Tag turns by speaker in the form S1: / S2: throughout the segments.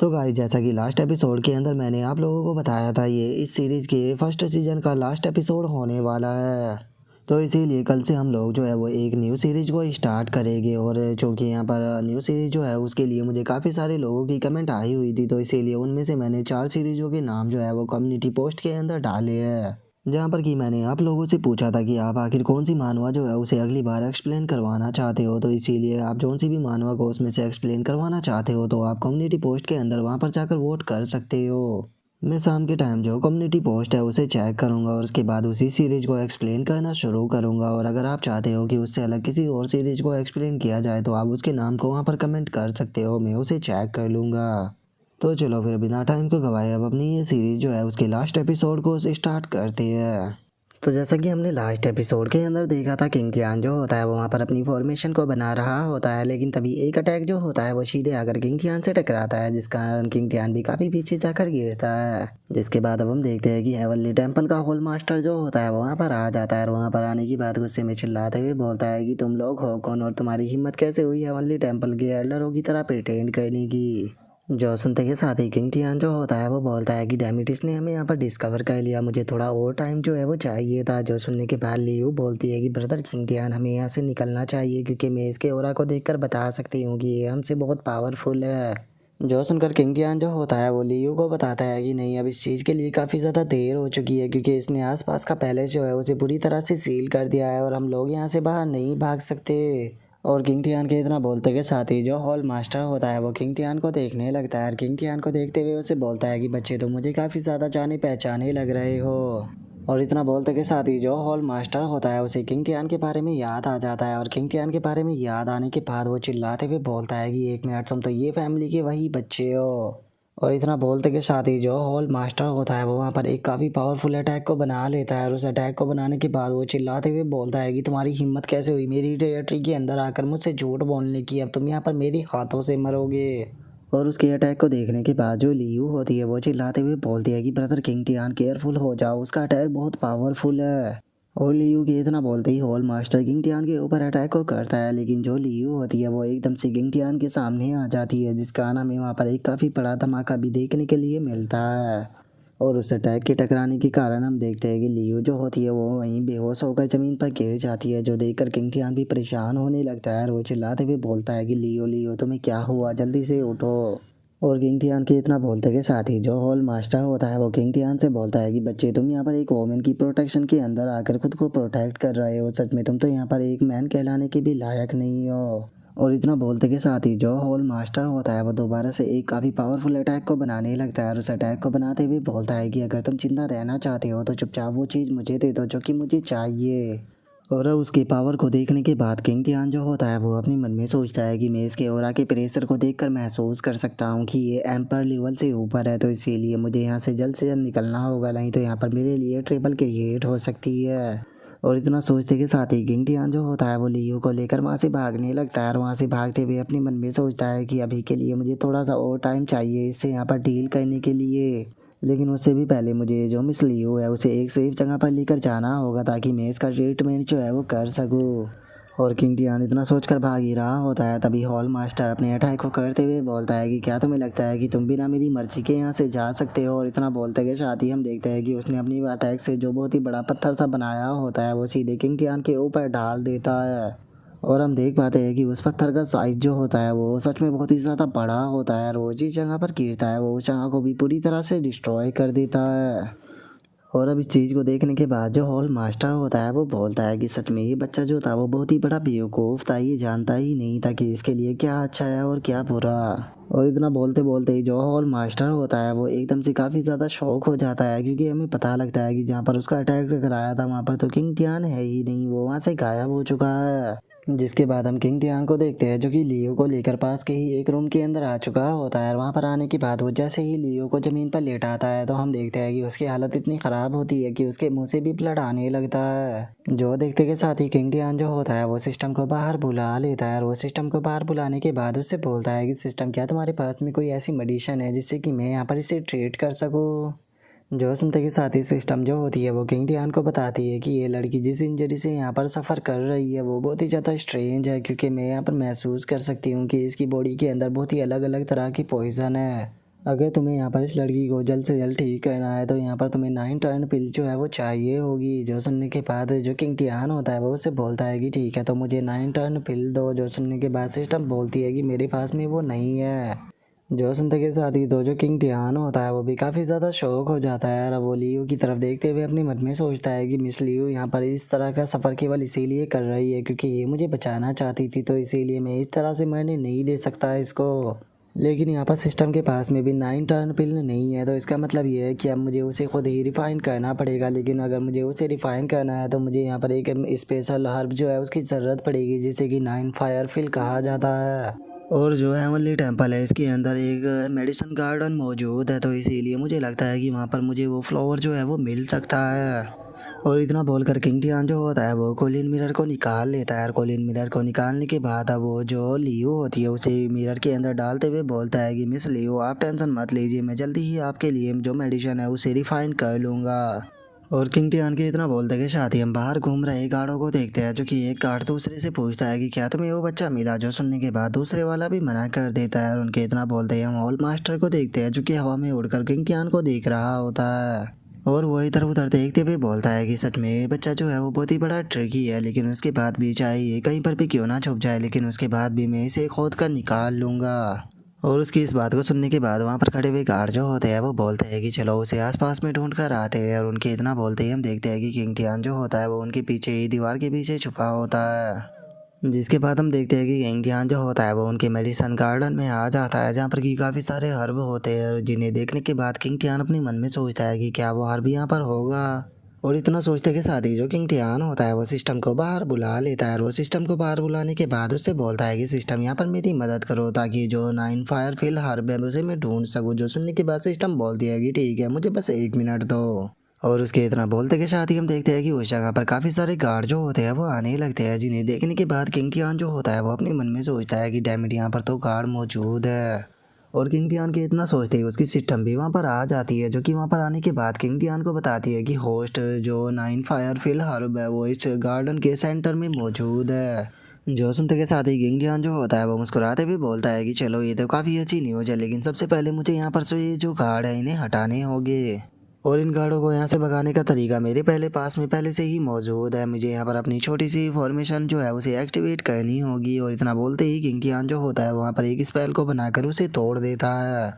S1: तो गाइस जैसा कि लास्ट एपिसोड के अंदर मैंने आप लोगों को बताया था ये इस सीरीज के फर्स्ट सीजन का लास्ट एपिसोड होने वाला है। तो इसीलिए कल से हम लोग जो है वो एक न्यू सीरीज को स्टार्ट करेंगे और चूँकि यहाँ पर न्यू सीरीज जो है उसके लिए मुझे काफ़ी सारे लोगों की कमेंट आई हुई थी, तो इसीलिए उनमें से मैंने 4 सीरीजों के नाम जो है वो कम्युनिटी पोस्ट के अंदर डाले हैं। जहाँ पर कि मैंने आप लोगों से पूछा था कि आप आखिर कौन सी मानवा जो है उसे अगली बार एक्सप्लेन करवाना चाहते हो, तो इसीलिए आप कौन सी भी मानवा को उसमें से एक्सप्लेन करवाना चाहते हो तो आप कम्युनिटी पोस्ट के अंदर वहाँ पर जाकर वोट कर सकते हो। मैं शाम के टाइम जो कम्युनिटी पोस्ट है उसे चेक करूँगा और उसके बाद उसी सीरीज को एक्सप्लेन करना शुरू करूँगा, और अगर आप चाहते हो कि उससे अलग किसी और सीरीज को एक्सप्लेन किया जाए तो आप उसके नाम को वहाँ पर कमेंट कर सकते हो, मैं उसे चेक कर लूँगा। तो चलो फिर बिना टाइम को गवाए अब अपनी ये सीरीज जो है उसके लास्ट एपिसोड को स्टार्ट करते हैं। तो जैसा कि हमने लास्ट एपिसोड के अंदर देखा था, किंग टियान जो होता है वो वहाँ पर अपनी फॉर्मेशन को बना रहा होता है, लेकिन तभी एक अटैक जो होता है वो सीधे आकर किंग टियान से टकराता है, जिस कारण किंग टियान भी काफ़ी पीछे जाकर गिरता है। जिसके बाद अब हम देखते हैं कि हेवनली टेम्पल का होल मास्टर जो होता है वो वहाँ पर आ जाता है और वहाँ पर आने की बात गुस्से में चिल्लाते हुए बोलता है कि तुम लोग हो कौन और तुम्हारी हिम्मत कैसे हुई हेवनली टेम्पल के एल्डरों की तरह प्रिटेंड करने की। जो सुनते के साथ ही किंग टियान जो होता है वो बोलता है कि डेमिटिस ने हमें यहाँ पर डिस्कवर कर लिया, मुझे थोड़ा और टाइम जो है वो चाहिए था। जो सुनने के बाद लियू बोलती है कि ब्रदर किंग टियान हमें यहाँ से निकलना चाहिए, क्योंकि मैं इसके ओरा को देखकर बता सकती हूँ कि ये हमसे बहुत पावरफुल है। जो सुनकर किंग टियान जो होता है वो लियू को बताता है कि नहीं, अब इस चीज़ के लिए काफ़ी ज़्यादा देर हो चुकी है, क्योंकि इसने आसपास का पैलेस जो है उसे पूरी तरह से सील कर दिया है और हम लोग यहाँ से बाहर नहीं भाग सकते। और किंग टियान के इतना बोलते के साथ ही जो हॉल मास्टर होता है वो किंग टियान को देखने लगता है और किंग टियान को देखते हुए उसे बोलता है कि बच्चे तो मुझे काफ़ी ज़्यादा जाने पहचाने लग रहे हो। और इतना बोलते के साथ ही जो हॉल मास्टर होता है उसे किंग टियान के बारे में याद आ जाता है, और किंग टियान के बारे में याद आने के बाद वो चिल्लाते हुए बोलता है कि एक मिनट, तुम तो ये फैमिली के वही बच्चे हो। और इतना बोलते के साथ ही जो हॉल मास्टर होता है वो वहाँ पर एक काफ़ी पावरफुल अटैक को बना लेता है, और उस अटैक को बनाने के बाद वो चिल्लाते हुए बोलता है कि तुम्हारी हिम्मत कैसे हुई मेरी टेरिटरी के अंदर आकर मुझसे झूठ बोलने की, अब तुम यहाँ पर मेरे हाथों से मरोगे। और उसके अटैक को देखने के बाद जो लियू होती है वो चिल्लाते हुए बोलती है कि ब्रदर किंग टियान केयरफुल हो जाओ, उसका अटैक बहुत पावरफुल है। और लियू के इतना बोलते ही हॉल मास्टर किंग टियान के ऊपर अटैक को करता है, लेकिन जो लियू होती है वो एकदम से किंग टियान के सामने आ जाती है, जिस कारण हमें वहाँ पर एक काफ़ी बड़ा धमाका भी देखने के लिए मिलता है। और उस अटैक के टकराने के कारण हम देखते हैं कि लियू जो होती है वो वहीं बेहोश होकर ज़मीन पर गिर जाती है, जो देखकर किंग टियान भी परेशान होने लगता है और वो चिल्लाते हुए बोलता है कि लियो लियो तुम्हें क्या हुआ, जल्दी से उठो। और किंग टियान के इतना बोलते के साथ ही जो हॉल मास्टर होता है वो किंग टियान से बोलता है कि बच्चे तुम यहाँ पर एक वोमेन की प्रोटेक्शन के अंदर आकर खुद को प्रोटेक्ट कर रहे हो, सच में तुम तो यहाँ पर एक मैन कहलाने के भी लायक नहीं हो। और इतना बोलते के साथ ही जो हॉल मास्टर होता है वो दोबारा से एक काफ़ी पावरफुल अटैक को बनाने लगता है, और उस अटैक को बनाते हुए बोलता है कि अगर तुम जिंदा रहना चाहते हो तो चुपचाप वो चीज़ मुझे दे दो जो कि मुझे चाहिए। और उसकी पावर को देखने के बाद किंग टियान जो होता है वो अपने मन में सोचता है कि मैं इसके ऑरा के प्रेशर को देखकर महसूस कर सकता हूँ कि ये एम्पर लेवल से ऊपर है, तो इसीलिए मुझे यहाँ से जल्द निकलना होगा, नहीं तो यहाँ पर मेरे लिए ट्रिपल के हिट हो सकती है। और इतना सोचते के साथ ही किंग टियान जो होता है वो लियो को लेकर वहाँ से भागने लगता है, और वहाँ से भागते हुए अपने मन में सोचता है कि अभी के लिए मुझे थोड़ा सा और टाइम चाहिए इससे यहाँ पर डील करने के लिए, लेकिन उससे भी पहले मुझे जो मिस लियो है उसे एक सेफ जगह पर लेकर जाना होगा ताकि मैं इसका ट्रीटमेंट जो है वो कर सकूँ। और किंग टियान इतना सोचकर भाग ही रहा होता है, तभी हॉल मास्टर अपने अटैक को करते हुए बोलता है कि क्या तुम्हें लगता है कि तुम बिना मेरी मर्जी के यहाँ से जा सकते हो। और इतना बोलते के साथ ही हम देखते हैं कि उसने अपनी अटैक से जो बहुत ही बड़ा पत्थर सा बनाया होता है वो सीधे किंग टियान के ऊपर डाल देता है, और हम देख पाते हैं कि उस पत्थर का साइज जो होता है वो सच में बहुत ही ज़्यादा बड़ा होता है, और वो जिस जगह पर गिरता है वो उस जगह को भी पूरी तरह से डिस्ट्रॉय कर देता है। और अब इस चीज़ को देखने के बाद जो हॉल मास्टर होता है वो बोलता है कि सच में ये बच्चा जो था वो बहुत ही बड़ा बेवकूफ़ था, ये जानता ही नहीं था कि इसके लिए क्या अच्छा है और क्या बुरा। और इतना बोलते बोलते ही जो हॉल मास्टर होता है वो एकदम से काफ़ी ज़्यादा शौक हो जाता है, क्योंकि हमें पता लगता है कि जहाँ पर उसका अटैक कराया था वहाँ पर तो किंग टियान है ही नहीं, वो वहाँ से गायब हो चुका है। जिसके बाद हम किंग टियान को देखते हैं जो कि लियो को लेकर पास के ही एक रूम के अंदर आ चुका होता है, और वहाँ पर आने के बाद वो जैसे ही लियो को ज़मीन पर लेटाता है तो हम देखते हैं कि उसकी हालत इतनी ख़राब होती है कि उसके मुंह से भी ब्लड आने लगता है। जो देखते के साथ ही किंग टियान जो होता है वो सिस्टम को बाहर बुला लेता है, और वो सिस्टम को बाहर बुलाने के बाद उससे बोलता है कि सिस्टम क्या तुम्हारे पास में कोई ऐसी मेडिसिन है जिससे कि मैं यहाँ पर इसे ट्रीट कर सकूँ। जो सुनते के साथ ही सिस्टम जो होती है वो किंग टियान को बताती है कि ये लड़की जिस इंजरी से यहाँ पर सफ़र कर रही है वो बहुत ही ज़्यादा स्ट्रेंज है, क्योंकि मैं यहाँ पर महसूस कर सकती हूँ कि इसकी बॉडी के अंदर बहुत ही अलग अलग तरह की पॉइज़न है। अगर तुम्हें यहाँ पर इस लड़की को जल्द से जल्द ठीक करना है तो यहाँ पर तुम्हें 9 टर्न पिल जो है वो चाहिए होगी। जो सुनने के बाद जो किंग टियान होता है वो उससे बोलता है कि ठीक है तो मुझे 9 टर्न पिल दो। जो सुनने के बाद सिस्टम बोलती है कि मेरे पास में वो नहीं है। जो सुनते के साथ ही तो जो किंग टियान होता है वो भी काफ़ी ज़्यादा शौक हो जाता है और वो लियो की तरफ देखते हुए अपने मन में सोचता है कि मिस लियो यहाँ पर इस तरह का सफ़र केवल इसीलिए कर रही है क्योंकि ये मुझे बचाना चाहती थी, तो इसीलिए मैं इस तरह से मरने नहीं दे सकता इसको। लेकिन यहाँ पर सिस्टम के पास में भी 9 टर्न पिल नहीं है, तो इसका मतलब ये है कि अब मुझे उसे खुद ही रिफ़ाइन करना पड़ेगा। लेकिन अगर मुझे उसे रिफ़ाइन करना है तो मुझे यहाँ पर एक स्पेशल हर्ब जो है उसकी ज़रूरत पड़ेगी जिसे कि 9 फायर फिल कहा जाता है। और जो हेवनली टेम्पल है इसके अंदर एक मेडिसिन गार्डन मौजूद है, तो इसीलिए मुझे लगता है कि वहाँ पर मुझे वो फ्लावर जो है वो मिल सकता है। और इतना बोलकर किंग टियान जो होता है वो कोलिन मिरर को निकाल लेता है और कोलिन मिरर को निकालने के बाद अब वो जो लियो होती है उसे मिरर के अंदर डालते हुए बोलता है कि मिस लियो आप टेंशन मत लीजिए, मैं जल्दी ही आपके लिए जो मेडिसिन है उसे रिफाइन कर लूँगा। और किंग टियान के इतना बोलते के साथ ही हम बाहर घूम रहे गार्डों को देखते हैं, जो कि एक गार्ड दूसरे से पूछता है कि क्या तुम्हें वो बच्चा मिला। जो सुनने के बाद दूसरे वाला भी मना कर देता है और उनके इतना बोलते ही हम हॉल मास्टर को देखते हैं जो कि हवा में उड़कर किंग टियान को देख रहा होता है। और वो इधर उधर देखते हुए बोलता है कि सच में ये बच्चा जो है वो बहुत ही बड़ा ट्रिकी है, लेकिन उसके बाद भी चाहे ये कहीं पर भी क्यों ना छुप जाए लेकिन उसके बाद भी मैं इसे खोद कर निकाल लूँगा। और उसकी इस बात को सुनने के बाद वहाँ पर खड़े हुए गार्ड जो होते हैं वो बोलते हैं कि चलो उसे आसपास में ढूंढ कर आते हैं। और उनके इतना बोलते ही हम देखते हैं कि किंग टियान जो होता है वो उनके पीछे ही दीवार के पीछे छुपा होता है। जिसके बाद हम देखते हैं कि किंग टियान जो होता है वो उनके मेडिसन गार्डन में आ जाता है जहाँ पर कि काफ़ी सारे हर्ब होते हैं, और जिन्हें देखने के बाद किंग टियान अपने मन में सोचता है कि क्या वो हर्ब यहाँ पर होगा। और इतना सोचते के साथ ही जो किंग टियान होता है वो सिस्टम को बाहर बुला लेता है और वो सिस्टम को बाहर बुलाने के बाद उससे बोलता है कि सिस्टम यहाँ पर मेरी मदद करो ताकि जो 9 फायर फिल हर्ब है उसे मैं ढूंढ सकूँ। जो सुनने के बाद सिस्टम बोलती है कि ठीक है मुझे बस 1 मिनट दो। और उसके इतना बोलते के साथ ही हम देखते हैं कि उस जगह पर काफ़ी सारे गार्ड जो होते हैं वो आने लगते हैं, जिन्हें देखने के बाद किंग टियान जो होता है वो अपने मन में सोचता है कि डैमिट यहाँ पर तो गार्ड मौजूद है। और किंग टियान के इतना सोचते ही उसकी सिस्टम भी वहाँ पर आ जाती है, जो कि वहाँ पर आने के बाद किंग टियान को बताती है कि होस्ट जो 9 फायर फिल हर्ब है वो इस गार्डन के सेंटर में मौजूद है। जो सुनते के साथ ही किंग टियान जो होता है वो मुस्कुराते हुए बोलता है कि चलो ये तो काफ़ी अच्छी न्यूज़ है, लेकिन सबसे पहले मुझे यहाँ पर से ये जो गार्ड है इन्हें हटाने होंगे। और इन गार्डों को यहाँ से भगाने का तरीका मेरे पहले पास में पहले से ही मौजूद है। मुझे यहाँ पर अपनी छोटी सी फॉर्मेशन जो है उसे एक्टिवेट करनी होगी। और इतना बोलते ही किंग टियान जो होता है वहाँ पर एक स्पेल को बनाकर उसे तोड़ देता है।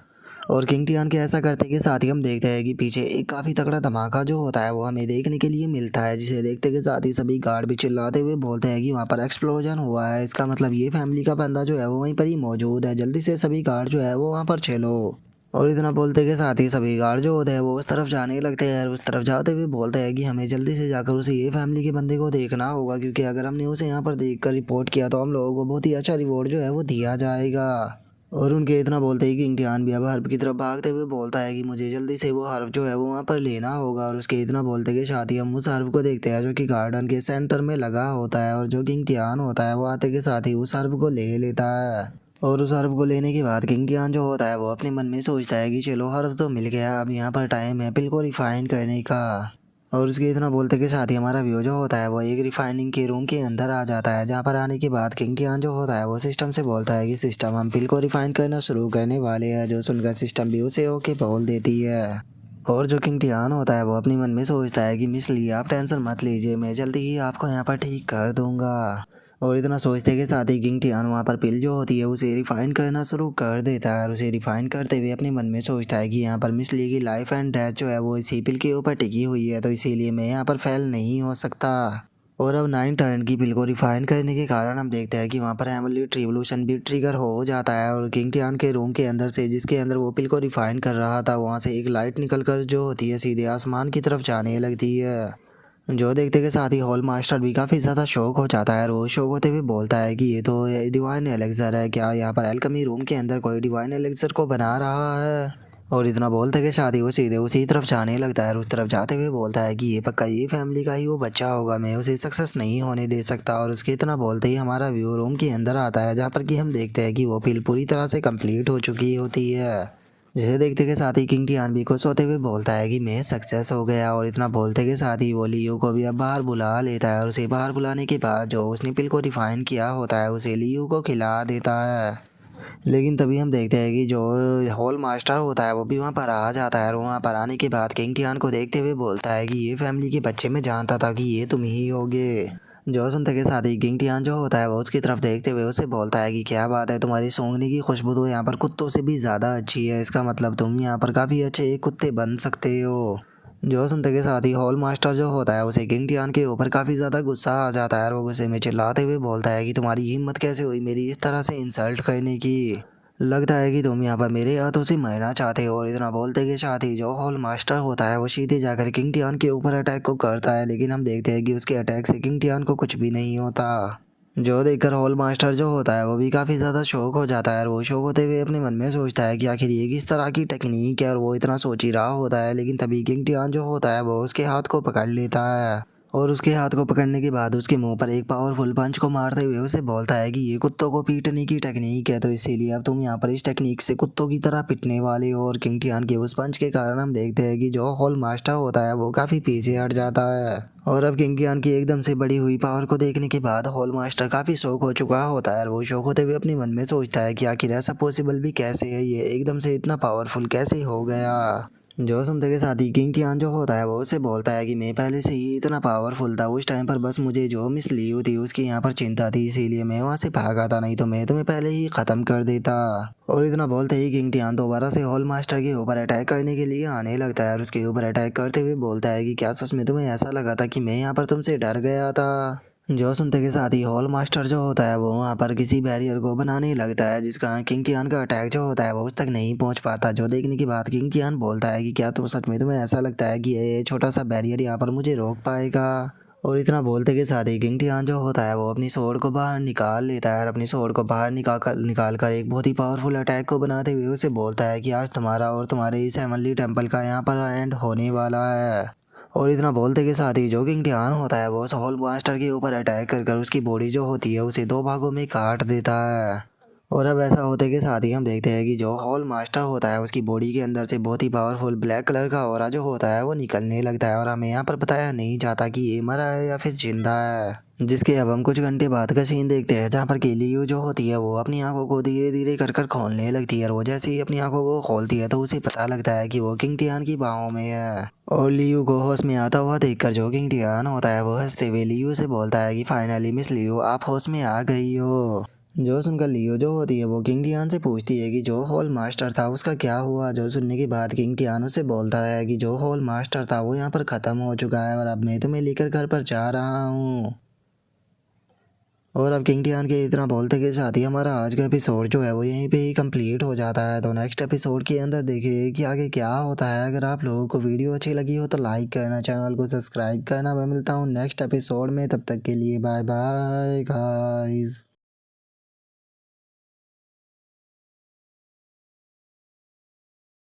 S1: और किंग टियान के ऐसा करते के साथ ही हम देखते हैं कि पीछे एक काफ़ी तगड़ा धमाका जो होता है वो हमें देखने के लिए मिलता है, जिसे देखते के साथ ही सभी गार्ड भी चिल्लाते हुए बोलते हैं कि वहाँ पर एक्सप्लोजन हुआ है। इसका मतलब ये फैमिली का बंदा जो है वो वहीं पर ही मौजूद है, जल्दी से सभी गार्ड जो है वो वहाँ पर चलो। और इतना बोलते के साथ ही सभी गार्ड जो होते हैं वो उस तरफ जाने लगते हैं और उस तरफ जाते हुए बोलते हैं कि हमें जल्दी से जाकर उसे ये फैमिली के बंदे को देखना होगा, क्योंकि अगर हमने उसे यहाँ पर देखकर रिपोर्ट किया तो हम लोगों को बहुत ही अच्छा रिवॉर्ड जो है वो दिया जाएगा। और उनके इतना बोलते ही किंग टियान भी अब हर्ब की तरफ भागते हुए बोलता है कि मुझे जल्दी से वो हर्ब जो है वो वहाँ पर लेना होगा। और उसके इतना बोलते के साथ ही हम उस हर्ब को देखते हैं जो कि गार्डन के सेंटर में लगा होता है। और जो किंग टियान होता है वो आते के साथ ही उस हर्ब को ले लेता है। और उस हर्ब को लेने के बाद किंग टियान जो होता है वो अपने मन में सोचता है कि चलो हर्ब तो मिल गया, अब यहाँ पर टाइम है पिल को रिफाइन करने का। और उसके इतना बोलते के साथ ही हमारा व्यू जो होता है वो एक रिफाइनिंग के रूम के अंदर आ जाता है, जहाँ पर आने के बाद किंग टियान जो होता है वो सिस्टम से बोलता है कि सिस्टम हम पिल को रिफाइन करना शुरू करने वाले हैं। जो सुनकर सिस्टम भी उसे ओके बोल देती है। और जो किंग टियान होता है वो अपने मन में सोचता है कि मिस ली आप टेंशन मत लीजिए, मैं जल्दी ही आपको यहाँ पर ठीक कर दूंगा। और इतना सोचते के साथ ही किंग टियान वहाँ पर पिल जो होती है उसे रिफाइन करना शुरू कर देता है। और उसे रिफाइन करते हुए अपने मन में सोचता है कि यहाँ पर मिस ली की लाइफ एंड डेथ जो है वो इसी पिल के ऊपर टिकी हुई है, तो इसीलिए मैं यहाँ पर फेल नहीं हो सकता। और अब 9 टर्न की पिल को रिफाइन करने के कारण हम देखते हैं कि वहाँ पर एमुलेट रिवोल्यूशन भी ट्रिगर हो जाता है। और किंग टियान के रूम के अंदर से जिसके अंदर वो पिल को रिफाइन कर रहा था वहाँ से एक लाइट निकलकर जो होती है सीधे आसमान की तरफ जाने लगती है। जो देखते के साथ ही हॉल मास्टर भी काफ़ी ज़्यादा शौक हो जाता है और वो शौक होते हुए बोलता है कि ये तो डिवाइन एलेक्सर है, क्या यहाँ पर एल्केमी रूम के अंदर कोई डिवाइन एलेक्सर को बना रहा है। और इतना बोलते के साथ ही वो सीधे उसी तरफ जाने लगता है और उस तरफ जाते हुए बोलता है कि ये पक्का ये फैमिली का ही वो बच्चा होगा, मैं उसे सक्सेस नहीं होने दे सकता। और उसके इतना बोलते ही हमारा व्यू रूम के अंदर आता है, जहाँ पर कि हम देखते हैं कि वो पिल पूरी तरह से कंप्लीट हो चुकी होती है। जिसे देखते के साथ ही किंग टियान भी खुश होते हुए बोलता है कि मैं सक्सेस हो गया। और इतना बोलते के साथ ही वो लियो को भी अब बाहर बुला लेता है और उसे बाहर बुलाने के बाद जो उसने पिल को रिफाइन किया होता है उसे लियो को खिला देता है। लेकिन तभी हम देखते हैं कि जो हॉल मास्टर होता है वो भी वहाँ पर आ जाता है और वहाँ पर आने के बाद किंग टियान को देखते हुए बोलता है कि ये फैमिली के बच्चे मैं जानता था कि ये तुम ही होगे। जो सुनते के साथ ही किंग टियान जो होता है वो उसकी तरफ देखते हुए उसे बोलता है कि क्या बात है, तुम्हारी सूंघने की खुशबू तो यहाँ पर कुत्तों से भी ज़्यादा अच्छी है, इसका मतलब तुम यहाँ पर काफ़ी अच्छे कुत्ते बन सकते हो। जो सुनते के साथ ही हॉल मास्टर जो होता है उसे किंग टियान के ऊपर काफ़ी ज़्यादा गुस्सा आ जाता है और वो गुस्से में चिल्लाते हुए बोलता है कि तुम्हारी हिम्मत कैसे हुई मेरी इस तरह से इंसल्ट करने की, लगता है कि तुम यहाँ पर मेरे हाथों से मरना चाहते हो। और इतना बोलते के साथ ही जो हॉल मास्टर होता है वो सीधे जाकर किंग टियान के ऊपर अटैक को करता है, लेकिन हम देखते हैं कि उसके अटैक से किंग टियान को कुछ भी नहीं होता। जो देखकर हॉल मास्टर जो होता है वो भी काफ़ी ज़्यादा शौक हो जाता है और वो शौक होते हुए अपने मन में सोचता है कि आखिर ये किस तरह की टेक्निक है, और वो इतना सोच ही रहा होता है। लेकिन तभी किंग टियान जो होता है वो उसके हाथ को पकड़ लेता है और उसके हाथ को पकड़ने के बाद उसके मुंह पर एक पावरफुल पंच को मारते हुए उसे बोलता है कि ये कुत्तों को पीटने की टेक्निक है, तो इसीलिए अब तुम यहाँ पर इस टेक्निक से कुत्तों की तरह पिटने वाले हो। और किंग टियान के उस पंच के कारण हम देखते हैं कि जो हॉल मास्टर होता है वो काफ़ी पीछे हट जाता है। और अब किंग टियान की एकदम से बड़ी हुई पावर को देखने के बाद हॉल मास्टर काफ़ी शौक हो चुका होता है और वो शौक होते हुए अपने मन में सोचता है कि आखिर ऐसा पॉसिबल भी कैसे है, ये एकदम से इतना पावरफुल कैसे हो गया। जो सुनते के साथ ही किंग टियान जो होता है वो उसे बोलता है कि मैं पहले से ही इतना पावरफुल था, उस टाइम पर बस मुझे जो मिस लियू थी उसकी यहाँ पर चिंता थी, इसीलिए मैं वहाँ से भागा था, नहीं तो मैं तुम्हें पहले ही ख़त्म कर देता। और इतना बोलते ही किंग टियान दोबारा से हॉल मास्टर के ऊपर अटैक करने के लिए आने लगता है और उसके ऊपर अटैक करते हुए बोलता है कि क्या सच में तुम्हें ऐसा लगा था कि मैं यहाँ पर तुमसे डर गया था। जो सुनते के साथ ही हॉल मास्टर जो होता है वो वहाँ पर किसी बैरियर को बनाने लगता है जिसका किंग टियान का अटैक जो होता है वो उस तक नहीं पहुँच पाता। जो देखने के बाद किंग टियान बोलता है कि क्या तुम सच में तुम्हें ऐसा लगता है कि ये छोटा सा बैरियर यहाँ पर मुझे रोक पाएगा। और इतना बोलते के साथ ही किंग टियान जो होता है वो अपनी स्वॉर्ड को बाहर निकाल लेता है और अपनी स्वॉर्ड को बाहर निकाल कर एक बहुत ही पावरफुल अटैक को बनाते हुए उसे बोलता है कि आज तुम्हारा और तुम्हारे इस हेवनली टेम्पल का यहाँ पर एंड होने वाला है। और इतना बोलते के साथ ही जो किंग टियान होता है वो हॉल मास्टर के ऊपर अटैक कर उसकी बॉडी जो होती है उसे दो भागों में काट देता है। और अब ऐसा होते के साथ ही हम देखते हैं कि जो हॉल मास्टर होता है उसकी बॉडी के अंदर से बहुत ही पावरफुल ब्लैक कलर का ऑरा जो होता है वो निकलने लगता है और हमें यहाँ पर बताया नहीं जाता कि ये मरा है या फिर जिंदा है। जिसके अब हम कुछ घंटे बाद का सीन देखते हैं जहाँ पर लियू जो होती है वो अपनी आंखों को धीरे धीरे कर खोलने लगती है और वो जैसे ही अपनी आंखों को खोलती है तो उसे पता लगता है कि वो किंग टियान की बाहों में है। और लियू को होश में आता हुआ देखकर जो किंग टियान होता है वो हंसते हुए लियू से बोलता है कि फाइनली मिस लियू आप होश में आ गई हो। जो सुनकर लियो जो होती है वो किंग टियान से पूछती है कि जो हॉल मास्टर था उसका क्या हुआ। जो सुनने के बाद किंग टियान उसे बोलता है कि जो हॉल मास्टर था वो यहाँ पर ख़त्म हो चुका है और अब मैं तुम्हें लेकर घर पर जा रहा हूँ। और अब किंग टियान के इतना बोलते के साथ ही हमारा आज का एपिसोड जो है वो यहीं पे ही कंप्लीट हो जाता है। तो नेक्स्ट एपिसोड के अंदर देखिए कि आगे क्या होता है। अगर आप लोगों को वीडियो अच्छी लगी हो तो लाइक करना, चैनल को सब्सक्राइब करना। मैं मिलता हूँ नेक्स्ट एपिसोड में, तब तक के लिए बाय बाय गाइस।